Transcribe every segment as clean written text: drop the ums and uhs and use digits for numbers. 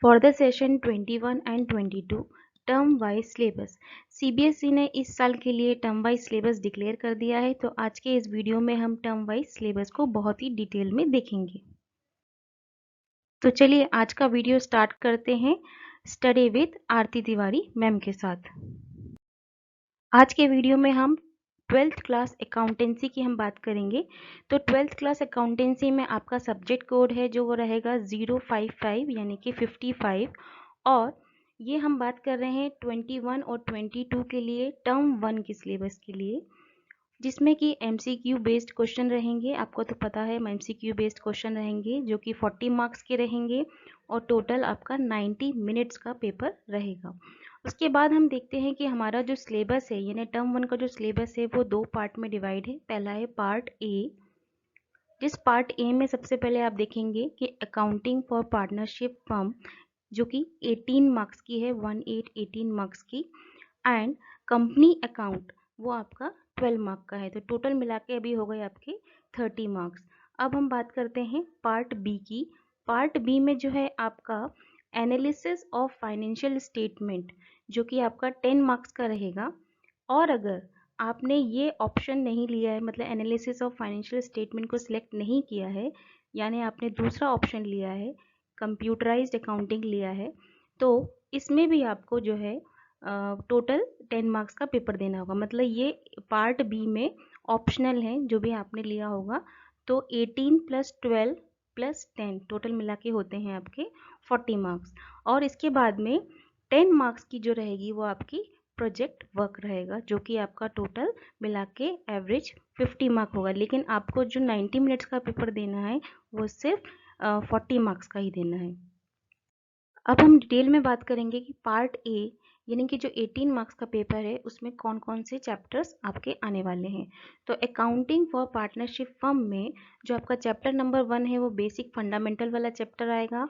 For the session 21 and 22 term wise syllabus. CBSE ने इस साल के लिए टर्म वाइज सिलेबस डिक्लेयर कर दिया है, तो आज के इस वीडियो में हम टर्म वाइज सिलेबस को बहुत ही डिटेल में देखेंगे। तो चलिए आज का वीडियो स्टार्ट करते हैं study with Aarti Tiwari ma'am के साथ। आज के वीडियो में हम 12th क्लास अकाउंटेंसी की हम बात करेंगे। तो 12th क्लास अकाउंटेंसी में आपका सब्जेक्ट कोड है जो वो रहेगा 055 यानी कि 55, और ये हम बात कर रहे हैं 21 और 22 के लिए टर्म 1 की सिलेबस के लिए, जिसमें कि एमसीक्यू बेस्ड क्वेश्चन रहेंगे। आपको तो पता है एमसीक्यू बेस्ड क्वेश्चन रहेंगे जो कि 40 मार्क्स के रहेंगे और टोटल आपका 90 मिनट्स का पेपर रहेगा। उसके बाद हम देखते हैं कि हमारा जो सिलेबस है यानी टर्म 1 का जो सिलेबस है वो दो पार्ट में डिवाइड है। पहला है पार्ट ए, जिस पार्ट ए में सबसे पहले आप देखेंगे कि अकाउंटिंग फॉर पार्टनरशिप फर्म जो कि 18 मार्क्स की है, 18 मार्क्स की, एंड कंपनी अकाउंट वो आपका 12 मार्क का है। तो टोटल मिला के अभी हो गए आपके 30 मार्क्स। अब हम बात करते हैं पार्ट बी की। पार्ट बी में जो है आपका एनालिसिस ऑफ फाइनेंशियल स्टेटमेंट जो कि आपका 10 मार्क्स का रहेगा। और अगर आपने ये ऑप्शन नहीं लिया है, मतलब एनालिसिस ऑफ फाइनेंशियल स्टेटमेंट को सिलेक्ट नहीं किया है, यानी आपने दूसरा ऑप्शन लिया है, कंप्यूटराइज्ड अकाउंटिंग लिया है, तो इसमें भी आपको जो है टोटल 10 मार्क्स का पेपर देना होगा। मतलब ये पार्ट बी में ऑप्शनल है जो भी आपने लिया होगा। तो 18 + 12 + 10 टोटल मिला के होते हैं आपके 40 मार्क्स। और इसके बाद में 10 मार्क्स की जो रहेगी वो आपकी प्रोजेक्ट वर्क रहेगा, जो कि आपका टोटल मिला के एवरेज 50 मार्क होगा। लेकिन आपको जो 90 मिनट्स का पेपर देना है वो सिर्फ 40 मार्क्स का ही देना है। अब हम डिटेल में बात करेंगे कि पार्ट ए यानी कि जो 18 मार्क्स का पेपर है उसमें कौन कौन से चैप्टर्स आपके आने वाले हैं। तो अकाउंटिंग फॉर पार्टनरशिप फर्म में जो आपका चैप्टर नंबर 1 है वो बेसिक फंडामेंटल वाला चैप्टर आएगा,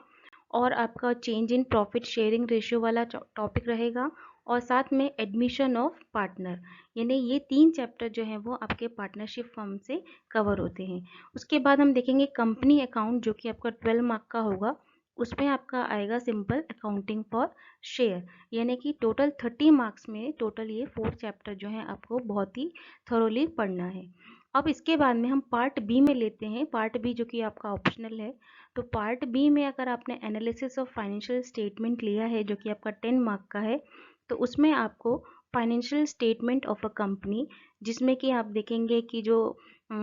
और आपका change in profit sharing ratio वाला टॉपिक रहेगा, और साथ में एडमिशन ऑफ पार्टनर, यानी ये 3 चैप्टर जो हैं वो आपके पार्टनरशिप फर्म से कवर होते हैं। उसके बाद हम देखेंगे कंपनी अकाउंट जो कि आपका 12 मार्क का होगा। उसमें आपका आएगा सिंपल अकाउंटिंग फॉर शेयर, यानी कि टोटल 30 मार्क्स में टोटल ये 4 चैप्टर जो हैं आपको बहुत ही थोरोली पढ़ना है। अब इसके बाद में हम पार्ट बी में लेते हैं, पार्ट बी जो कि आपका ऑप्शनल है। तो पार्ट बी में अगर आपने एनालिसिस ऑफ फाइनेंशियल स्टेटमेंट लिया है जो कि आपका 10 मार्क का है, तो उसमें आपको financial statement of a company, जिसमें कि आप देखेंगे कि जो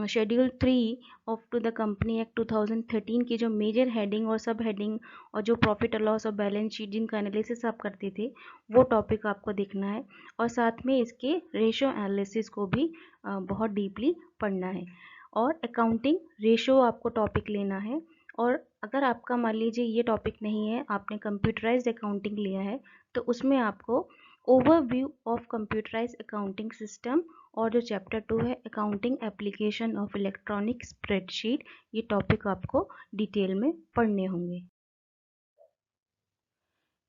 schedule 3 of to the company act 2013 की जो मेजर हेडिंग और सब हेडिंग और जो प्रॉफिट और लॉस और बैलेंस शीट जिनका एनालिसिस आप करते थे वो टॉपिक आपको देखना है, और साथ में इसके रेशो एनालिसिस को भी बहुत डीपली पढ़ना है। और अकाउंटिंग रेशो आपको टॉपिक लेना है। और अगर आपका मान लीजिए ये टॉपिक नहीं है, आपने कंप्यूटराइज्ड अकाउंटिंग लिया है, तो उसमें आपको overview of computerised accounting system और जो चैप्टर 2 है accounting application of electronic spreadsheet, ये टॉपिक आपको डिटेल में पढ़ने होंगे।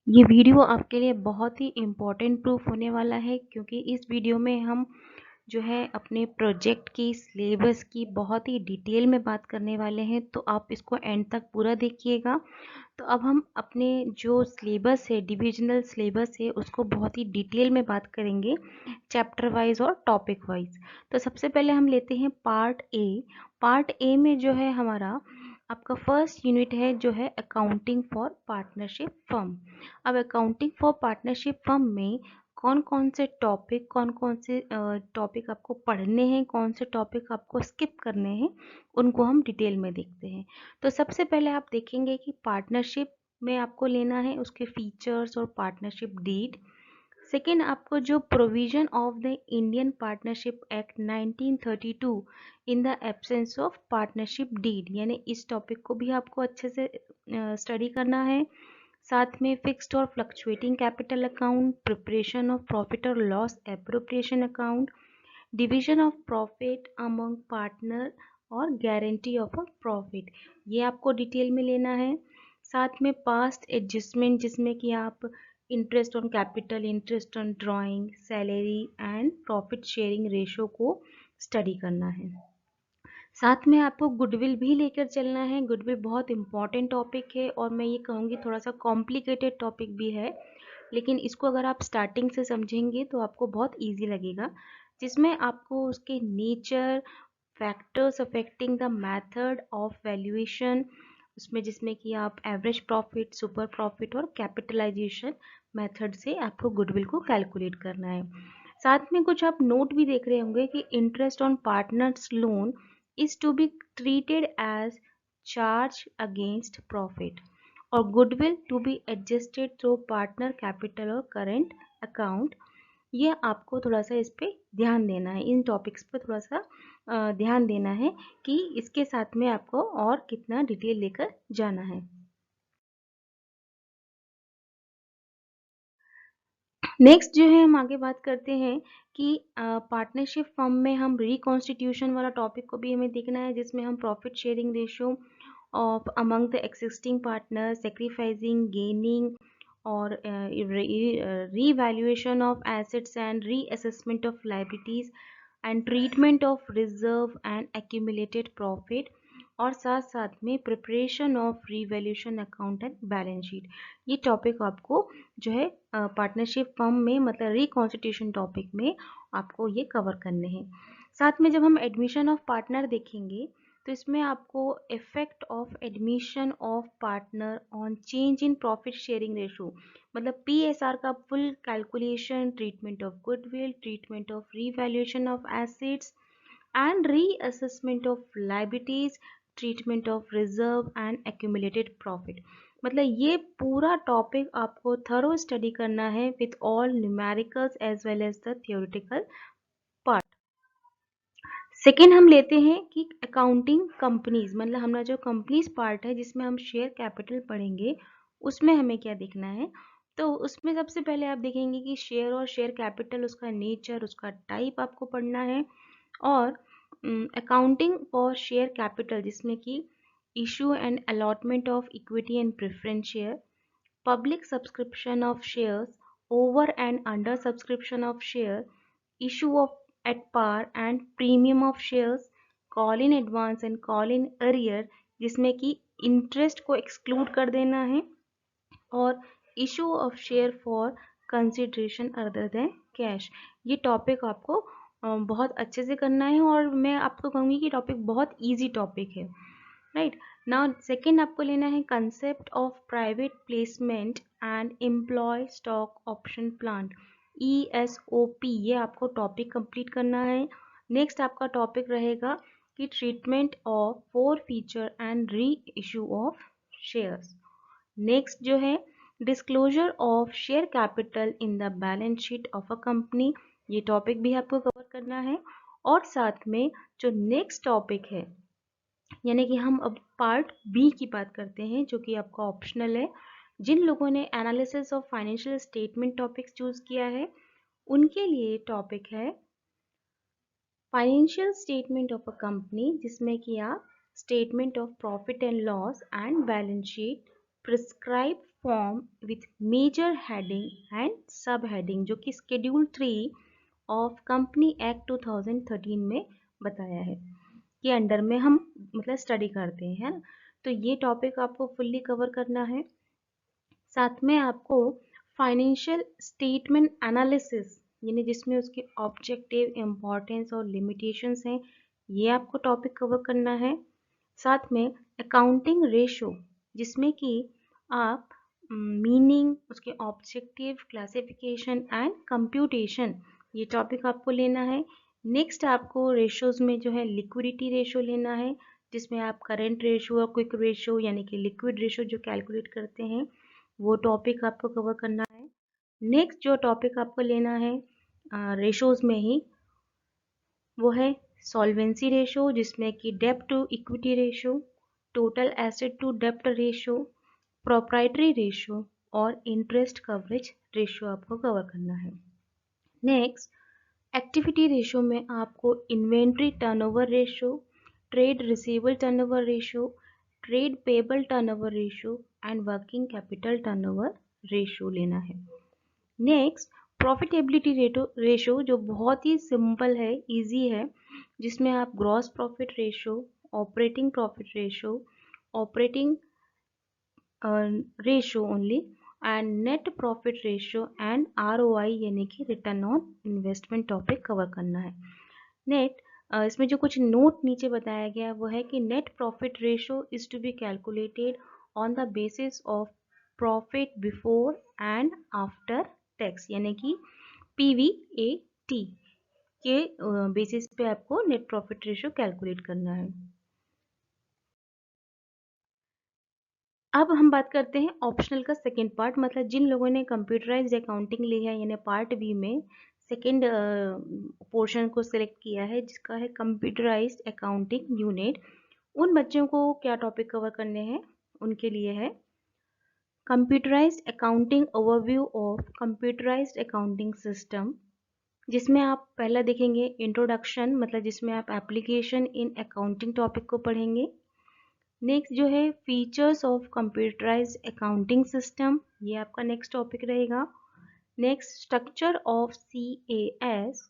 ये वीडियो आपके लिए बहुत ही इम्पोर्टेंट प्रूफ होने वाला है, क्योंकि इस वीडियो में हम जो है अपने प्रोजेक्ट की सिलेबस की बहुत ही डिटेल में बात करने वाले हैं। तो आप इसको एंड तक पूरा देखिएगा। तो अब हम अपने जो सिलेबस है, डिविजनल सिलेबस है, उसको बहुत ही डिटेल में बात करेंगे चैप्टर वाइज और टॉपिक वाइज। तो सबसे पहले हम लेते हैं पार्ट ए। पार्ट ए में जो है हमारा आपका फर्स्ट यूनिट है जो है अकाउंटिंग फॉर पार्टनरशिप फर्म। अब अकाउंटिंग फॉर पार्टनरशिप फर्म में कौन कौन से टॉपिक आपको पढ़ने हैं, कौन से टॉपिक आपको स्किप करने हैं, उनको हम डिटेल में देखते हैं। तो सबसे पहले आप देखेंगे कि पार्टनरशिप में आपको लेना है उसके फीचर्स और पार्टनरशिप डीड। सेकेंड, आपको जो provision of the Indian partnership act 1932 in the absence of partnership deed, यानी इस टॉपिक को भी आपको अच्छे से स्टडी करना है। साथ में फिक्स्ड और fluctuating capital account, preparation of profit और loss appropriation account, division of profit among partner और गारंटी ऑफ अ प्रॉफिट, ये आपको डिटेल में लेना है। साथ में पास्ट एडजस्टमेंट, जिसमें कि आप interest on capital, interest on drawing, salary and profit sharing ratio को स्टडी करना है। साथ में आपको गुडविल भी लेकर चलना है। गुडविल बहुत इंपॉर्टेंट टॉपिक है और मैं ये कहूँगी थोड़ा सा कॉम्प्लिकेटेड टॉपिक भी है, लेकिन इसको अगर आप स्टार्टिंग से समझेंगे तो आपको बहुत ईजी लगेगा, जिसमें आपको उसके nature, factors affecting the method of valuation, उसमें जिसमें कि आप एवरेज प्रॉफिट, सुपर प्रॉफिट और कैपिटलाइजेशन मेथड से आपको गुडविल को कैलकुलेट करना है। साथ में कुछ आप नोट भी देख रहे होंगे कि interest on partners loan is to be treated as charge against profit और goodwill to be adjusted through partner capital और current account। ये आपको थोड़ा सा इस पे ध्यान देना है, इन टॉपिक्स पे थोड़ा सा ध्यान देना है कि इसके साथ में आपको और कितना डिटेल लेकर जाना है। नेक्स्ट जो है हम आगे बात करते हैं कि पार्टनरशिप फर्म में हम रिकॉन्स्टिट्यूशन वाला टॉपिक को भी हमें देखना है, जिसमें हम profit sharing ratio of among the existing partner, sacrificing gaining और revaluation of assets and reassessment of liabilities and treatment of reserve and accumulated profit और साथ साथ में preparation of revaluation account and balance sheet. ये topic आपको जो है partnership firm में मतलब रिकॉन्स्टिट्यूशन टॉपिक में आपको ये कवर करने हैं। साथ में जब हम एडमिशन ऑफ पार्टनर देखेंगे तो इसमें आपको effect of admission of partner on change in profit sharing ratio, मतलब पीएसआर का full calculation, treatment of goodwill, treatment of revaluation of assets and reassessment of liabilities, treatment of reserve and accumulated profit। मतलब ये पूरा topic आपको thorough study करना है with all numericals as well as the theoretical part. Second हम लेते हैं कि अकाउंटिंग कंपनीज, मतलब हमारा जो कंपनीज पार्ट है जिसमें हम शेयर कैपिटल पढ़ेंगे, उसमें हमें क्या देखना है। तो उसमें सबसे पहले आप देखेंगे कि शेयर और शेयर कैपिटल, उसका नेचर, उसका टाइप आपको पढ़ना है। और अकाउंटिंग फॉर शेयर कैपिटल जिसमें कि issue and allotment of equity and preference share, public subscription of shares, over and under subscription of share, issue of at par and premium of shares, call in advance and call in arrear जिसमें कि interest को exclude कर देना है, और issue of share for consideration other than cash. ये topic आपको बहुत अच्छे से करना है और मैं आपको कहूँगी कि टॉपिक बहुत इजी टॉपिक है, राइट। नाउ सेकेंड आपको लेना है concept of private placement and employ stock option plan, ESOP, ये आपको टॉपिक कंप्लीट करना है। नेक्स्ट आपका टॉपिक रहेगा कि treatment of four feature and re issue of shares. Next जो है disclosure of share capital in the balance sheet of a company, ये टॉपिक भी आपको कवर करना है। और साथ में जो नेक्स्ट टॉपिक है, यानी कि हम अब पार्ट बी की बात करते हैं जो कि आपका ऑप्शनल है। जिन लोगों ने analysis of financial statement topics choose किया है उनके लिए टॉपिक है financial statement of a company, जिसमें कि आप statement of profit and loss and balance sheet, prescribe form with major heading and sub heading, जो कि शेड्यूल 3 ऑफ कंपनी एक्ट 2013 में बताया है कि अंडर में हम मतलब स्टडी करते हैं। तो ये टॉपिक आपको फुल्ली कवर करना है। साथ में आपको फाइनेंशियल स्टेटमेंट एनालिसिस, यानी जिसमें उसके ऑब्जेक्टिव, इम्पॉर्टेंस और लिमिटेशंस हैं, ये आपको टॉपिक कवर करना है। साथ में अकाउंटिंग रेशो, जिसमें कि आप मीनिंग, उसके ऑब्जेक्टिव, क्लासिफिकेशन एंड कंप्यूटेशन, ये टॉपिक आपको लेना है। नेक्स्ट आपको रेशोज में जो है लिक्विडिटी रेशो लेना है, जिसमें आप करंट रेशो और क्विक रेशो यानी कि लिक्विड रेशो जो कैलकुलेट करते हैं, वो टॉपिक आपको कवर करना है। नेक्स्ट जो टॉपिक आपको लेना है रेशोज में ही, वो है सॉल्वेंसी रेशो, जिसमें कि डेब्ट to equity ratio, total asset to डेब्ट रेशो, प्रोप्राइटरी रेशो और इंटरेस्ट कवरेज रेशो आपको कवर करना है। नेक्स्ट एक्टिविटी रेशो में आपको inventory turnover ratio, trade receivable turnover ratio, trade payable turnover ratio and working capital turnover ratio लेना है। Next profitability ratio जो बहुत ही सिंपल है, इजी है, जिसमें आप gross profit ratio, operating profit ratio, operating ratio only and net profit ratio and ROI यानी कि return on investment topic cover करना है। नेट इसमें जो कुछ नोट नीचे बताया गया है वो है कि net profit ratio is to be calculated on the basis of profit before and after tax यानी कि PVAT के बेसिस पे आपको नेट प्रॉफिट रेशो कैलकुलेट करना है। अब हम बात करते हैं ऑप्शनल का सेकेंड पार्ट, मतलब जिन लोगों ने कंप्यूटराइज्ड अकाउंटिंग ली है यानी पार्ट बी में सेकेंड पोर्शन को सिलेक्ट किया है जिसका है कंप्यूटराइज्ड अकाउंटिंग यूनिट, उन बच्चों को क्या टॉपिक कवर करने हैं, उनके लिए है computerised accounting overview of computerised accounting system, जिसमें आप पहला देखेंगे इंट्रोडक्शन, मतलब जिसमें आप एप्लीकेशन इन अकाउंटिंग टॉपिक को पढ़ेंगे। नेक्स्ट जो है features of computerised accounting system, ये आपका नेक्स्ट टॉपिक रहेगा। Next structure of CAS,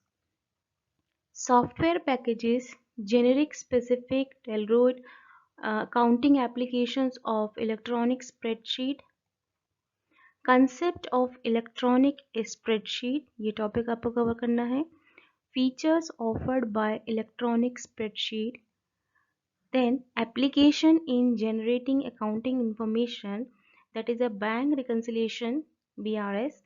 software packages, generic specific tailored accounting applications of electronic spreadsheet, concept of electronic spreadsheet, ये टॉपिक आपको cover करना है। Features offered by electronic spreadsheet, then application in generating accounting information, that is a bank reconciliation BRS,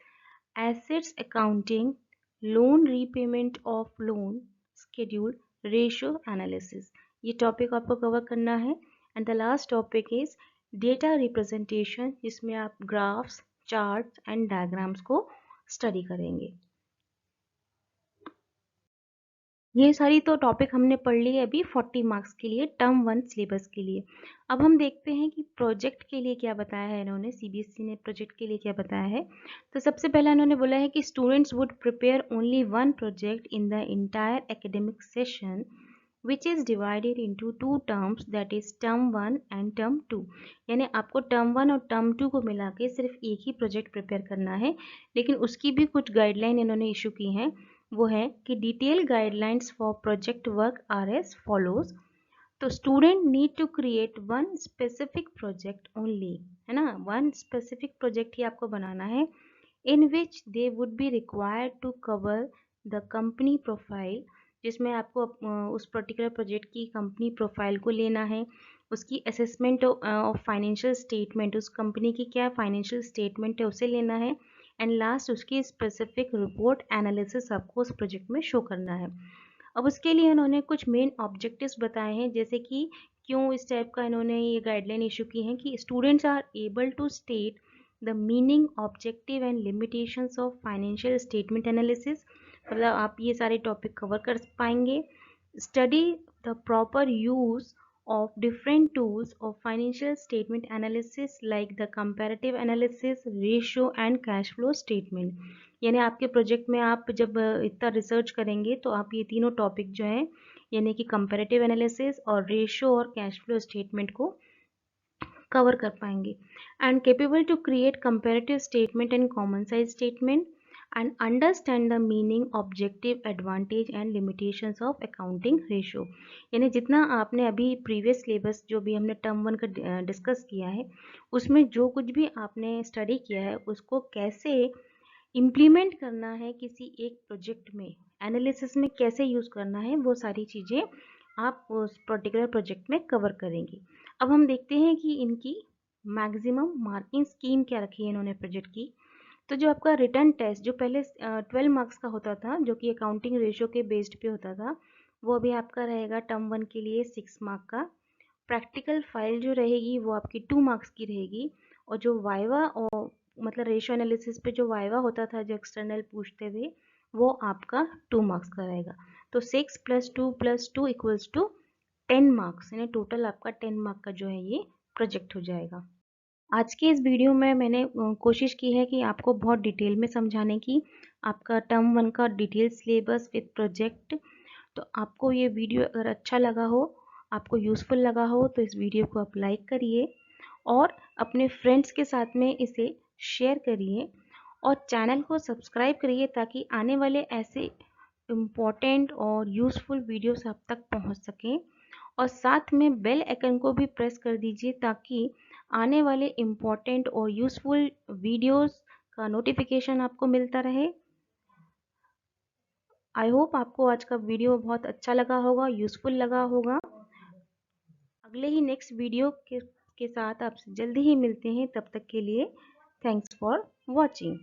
assets accounting, loan repayment of loan schedule, ratio analysis, ये topic आपको cover करना है। And the last topic is data representation, जिसमें आप graphs, charts and diagrams को study करेंगे। ये सारी तो टॉपिक हमने पढ़ ली है अभी 40 मार्क्स के लिए, टर्म 1 सिलेबस के लिए। अब हम देखते हैं कि प्रोजेक्ट के लिए क्या बताया है इन्होंने, CBSE ने प्रोजेक्ट के लिए क्या बताया है। तो सबसे पहला इन्होंने बोला है कि students would prepare only one project in the entire academic session which is divided into two terms, that is term 1 and term 2, यानी आपको term 1 और term 2 को मिला के सिर्फ एक ही प्रोजेक्ट प्रिपेयर करना है, लेकिन उसकी भी कुछ गाइडलाइन इन्होंने इशू की हैं। वो है कि detail guidelines for project work are as follows. तो student need to create one specific project only, है ना, वन स्पेसिफिक प्रोजेक्ट ही आपको बनाना है, in which they would be required to cover the company profile, जिसमें आपको उस पर्टिकुलर प्रोजेक्ट की कंपनी प्रोफाइल को लेना है, उसकी असेसमेंट ऑफ फाइनेंशियल स्टेटमेंट, उस कंपनी की क्या फाइनेंशियल स्टेटमेंट है उसे लेना है, एंड लास्ट उसकी स्पेसिफिक रिपोर्ट एनालिसिस आपको उस प्रोजेक्ट में शो करना है। अब उसके लिए इन्होंने कुछ मेन ऑब्जेक्टिव्स बताए हैं, जैसे कि क्यों इस टाइप का इन्होंने ये गाइडलाइन इशू की है कि students are able to state the meaning, objective and limitations of financial statement analysis, मतलब आप ये सारे टॉपिक कवर कर पाएंगे। Study the proper use of different tools of financial statement analysis like the comparative analysis, ratio and cash flow statement, यानी आपके project में आप जब इतना रिसर्च करेंगे तो आप ये तीनों टॉपिक जो हैं यानी कि कंपैरेटिव एनालिसिस और रेशियो और कैश फ्लो स्टेटमेंट को कवर कर पाएंगे। And capable to create comparative statement and common size statement and understand the meaning, objective, advantage and limitations of accounting ratio, यानी जितना आपने अभी प्रीवियस सिलेबस जो भी हमने टर्म 1 का डिस्कस किया है उसमें जो कुछ भी आपने स्टडी किया है उसको कैसे इम्प्लीमेंट करना है किसी एक प्रोजेक्ट में, एनालिसिस में कैसे यूज़ करना है, वो सारी चीज़ें आप उस पर्टिकुलर प्रोजेक्ट में कवर करेंगे। अब हम देखते हैं कि इनकी मैक्सिमम मार्किंग स्कीम क्या रखी है इन्होंने प्रोजेक्ट की। तो जो आपका रिटर्न टेस्ट जो पहले 12 मार्क्स का होता था जो कि अकाउंटिंग रेशियो के बेस्ड पे होता था, वो अभी आपका रहेगा टर्म 1 के लिए 6 मार्क का। प्रैक्टिकल फाइल जो रहेगी वो आपकी 2 मार्क्स की रहेगी, और जो वाइवा और मतलब रेशियो एनालिसिस पे जो वाइवा होता था जो एक्सटर्नल पूछते थे वो आपका 2 मार्क्स का रहेगा। तो 6 + 2 + 2 = 10 मार्क्स, यानी टोटल आपका 10 मार्क का जो है ये प्रोजेक्ट हो जाएगा। आज के इस वीडियो में मैंने कोशिश की है कि आपको बहुत डिटेल में समझाने की, आपका टर्म 1 का डिटेल सिलेबस विद प्रोजेक्ट। तो आपको ये वीडियो अगर अच्छा लगा हो, आपको यूज़फुल लगा हो, तो इस वीडियो को आप लाइक करिए और अपने फ्रेंड्स के साथ में इसे शेयर करिए। और चैनल को सब्सक्राइब करिए ताकि आने वाले ऐसे इम्पोर्टेंट और यूज़फुल वीडियोस आप तक पहुंच सकें। और साथ में बेल आइकन को भी प्रेस कर दीजिए ताकि आने वाले इम्पोर्टेंट और यूज़फुल वीडियोस का नोटिफिकेशन आपको मिलता रहे। आई होप आपको आज का वीडियो बहुत अच्छा लगा होगा, यूज़फुल लगा होगा। अगले ही नेक्स्ट वीडियो के साथ आपसे जल्दी ही मिलते हैं। तब तक के लिए थैंक्स फॉर वॉचिंग।